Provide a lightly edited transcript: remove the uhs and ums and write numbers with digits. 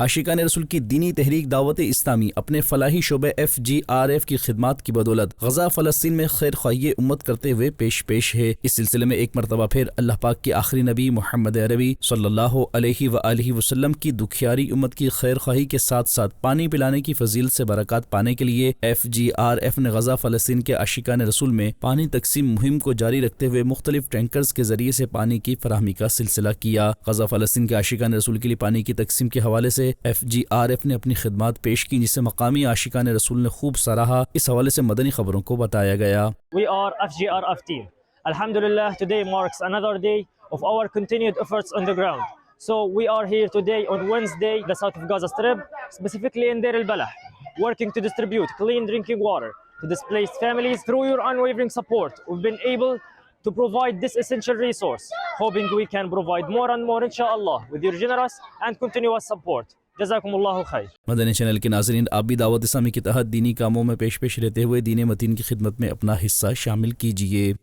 आशिकान रसूल की दीनी तहरीक दावत इस्लामी अपने फलाही शोबे FGRF की खिदमात की बदौलत गजा फ़लस्तीन में खैर ख्वाही उम्मत करते हुए पेश है। इस सिलसिले में एक मरतबा फिर अल्लाह पाक के आखिरी नबी मोहम्मद अरबी सल्लल्लाहु अलैहि वसल्लम की दुखियारी उम्मत की खैर ख्वाही के साथ साथ पानी पिलाने की फजील से बरकत पाने के लिए FGRF ने गजा फ़लस्तीन के आशिकान रसूल में पानी तकसीम मुहिम को जारी रखते हुए मुख्तलिफ टैंकर्स के जरिए से पानी की फराहमी का सिलसिला किया। गजा फ़लस्तीन के आशिकान रसूल के लिए पानी की तकसीम के हवाले से FGRF ने अपनी खिदमात पेश की, जिसे मकामी आशिकान रसूल ने खूब सराहा। इस हवाले से मदनी खबरों को बताया गया। We are FGRF team. Alhamdulillah, today marks another day of our continued efforts on the ground. So we are here today on Wednesday, the south of Gaza Strip, specifically in Deir al-Balah, working to distribute clean drinking water to displaced families. Through your unwavering support, we've been able to provide this essential resource, hoping we can provide more and more, inshallah, with your generous and continuous support. जज़ाकुमुल्लाहु खैर। Madani channel के नाज़रीन, आप भी दावत इस्लामी के तहत दीनी कामों में पेश रहते हुए दीन मतीन की खिदमत में अपना हिस्सा शामिल कीजिए।